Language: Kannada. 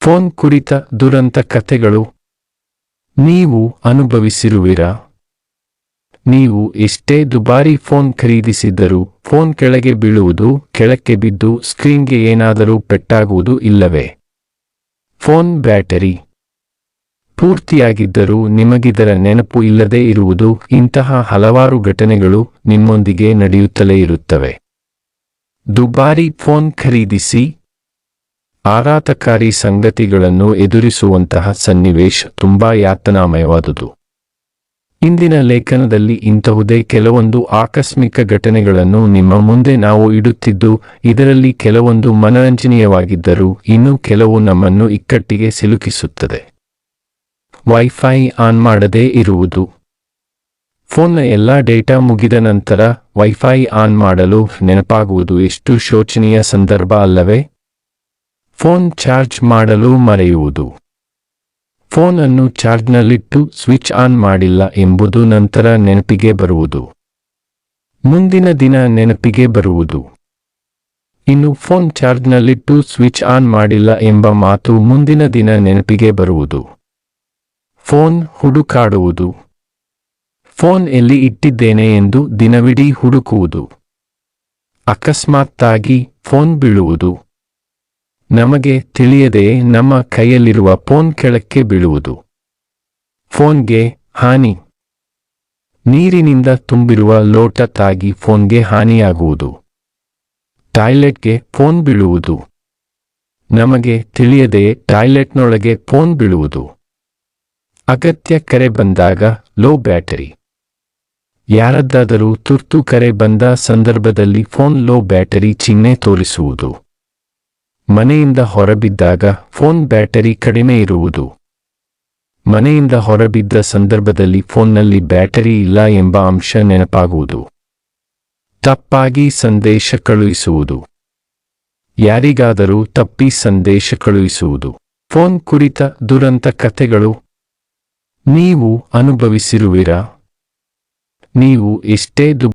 ಫೋನ್ ಕುರಿತ ದುರಂತ ಕಥೆಗಳು ನೀವು ಅನುಭವಿಸಿರುವಿರಾ? ನೀವು ಎಷ್ಟೇ ದುಬಾರಿ ಫೋನ್ ಖರೀದಿಸಿದ್ದರೂ ಫೋನ್ ಕೆಳಗೆ ಬೀಳುವುದು, ಕೆಳಕ್ಕೆ ಬಿದ್ದು ಸ್ಕ್ರೀನ್ಗೆ ಏನಾದರೂ ಪೆಟ್ಟಾಗುವುದು ಇಲ್ಲವೇ ಫೋನ್ ಬ್ಯಾಟರಿ ಪೂರ್ತಿಯಾಗಿದ್ದರೂ ನಿಮಗಿದರ ನೆನಪು ಇಲ್ಲದೇ ಇರುವುದು, ಇಂತಹ ಹಲವಾರು ಘಟನೆಗಳು ನಿಮ್ಮೊಂದಿಗೆ ನಡೆಯುತ್ತಲೇ ಇರುತ್ತವೆ. ದುಬಾರಿ ಫೋನ್ ಖರೀದಿಸಿ ಆಘಾತಕಾರಿ ಸಂಗತಿಗಳನ್ನು ಎದುರಿಸುವಂತಹ ಸನ್ನಿವೇಶ ತುಂಬಾ ಯಾತನಾಮಯವಾದುದು. ಇಂದಿನ ಲೇಖನದಲ್ಲಿ ಇಂತಹುದೇ ಕೆಲವೊಂದು ಆಕಸ್ಮಿಕ ಘಟನೆಗಳನ್ನು ನಿಮ್ಮ ಮುಂದೆ ನಾವು ಇಡುತ್ತಿದ್ದು, ಇದರಲ್ಲಿ ಕೆಲವೊಂದು ಮನರಂಜನೀಯವಾಗಿದ್ದರೂ ಇನ್ನೂ ಕೆಲವು ನಮ್ಮನ್ನು ಇಕ್ಕಟ್ಟಿಗೆ ಸಿಲುಕಿಸುತ್ತದೆ. ವೈಫೈ ಆನ್ ಮಾಡದೇ ಇರುವುದು. ಫೋನ್ನ ಎಲ್ಲಾ ಡೇಟಾ ಮುಗಿದ ನಂತರ ವೈಫೈ ಆನ್ ಮಾಡಲು ನೆನಪಾಗುವುದು ಎಷ್ಟು ಶೋಚನೀಯ ಸಂದರ್ಭ ಅಲ್ಲವೇ? ಫೋನ್ ಚಾರ್ಜ್ ಮಾಡಲು ಮರೆಯುವುದು. ಫೋನ್ ಅನ್ನು ಚಾರ್ಜ್ನಲ್ಲಿಟ್ಟು ಸ್ವಿಚ್ ಆನ್ ಮಾಡಿಲ್ಲ ಎಂಬುದು ನಂತರ ನೆನಪಿಗೆ ಬರುವುದು. ಮುಂದಿನ ದಿನ ನೆನಪಿಗೆ ಬರುವುದು. ಇನ್ನು ಫೋನ್ ಚಾರ್ಜ್ನಲ್ಲಿಟ್ಟು ಸ್ವಿಚ್ ಆನ್ ಮಾಡಿಲ್ಲ ಎಂಬ ಮಾತು ಮುಂದಿನ ದಿನ ನೆನಪಿಗೆ ಬರುವುದು. ಫೋನ್ ಹುಡುಕಾಡುವುದು. ಫೋನ್ ಎಲ್ಲಿ ಇಟ್ಟಿದ್ದೇನೆ ಎಂದು ದಿನವಿಡೀ ಹುಡುಕುವುದು. ಅಕಸ್ಮಾತ್ತಾಗಿ ಫೋನ್ ಬೀಳುವುದು. ನಮಗೆ ತಿಳಿಯದೆ ನಮ್ಮ ಕೈಯಲ್ಲಿರುವ ಫೋನ್ ಕೆಳಕ್ಕೆ ಬೀಳುವುದು. ಫೋನ್ಗೆ ಹಾನಿ. ನೀರಿನಿಂದ ತುಂಬಿರುವ ಲೋಟ ತಾಗಿ ಫೋನ್ಗೆ ಹಾನಿಯಾಗುವುದು. ಟಾಯ್ಲೆಟ್ಗೆ ಫೋನ್ ಬೀಳುವುದು. ನಮಗೆ ತಿಳಿಯದೆ ಟಾಯ್ಲೆಟ್ನೊಳಗೆ ಫೋನ್ ಬೀಳುವುದು. ಅಗತ್ಯ ಕರೆ ಬಂದಾಗ ಲೋ ಬ್ಯಾಟರಿ. ಯಾರದ್ದಾದರೂ ತುರ್ತು ಕರೆ ಬಂದ ಸಂದರ್ಭದಲ್ಲಿ ಫೋನ್ ಲೋ ಬ್ಯಾಟರಿ ಚಿಹ್ನೆ ತೋರಿಸುವುದು. ಮನೆಯಿಂದ ಹೊರಬಿದ್ದಾಗ ಫೋನ್ ಬ್ಯಾಟರಿ ಕಡಿಮೆ ಇರುವುದು. ಮನೆಯಿಂದ ಹೊರಬಿದ್ದ ಸಂದರ್ಭದಲ್ಲಿ ಫೋನ್ನಲ್ಲಿ ಬ್ಯಾಟರಿ ಇಲ್ಲ ಎಂಬ ಅಂಶ ನೆನಪಾಗುವುದು. ತಪ್ಪಾಗಿ ಸಂದೇಶ ಕಳುಹಿಸುವುದು. ಯಾರಿಗಾದರೂ ತಪ್ಪಿ ಸಂದೇಶ ಕಳುಹಿಸುವುದು. ಫೋನ್ ಕುರಿತ ದುರಂತ ಕಥೆಗಳು ನೀವು ಅನುಭವಿಸಿರುವಿರಾ? ನೀವು ಎಷ್ಟೇ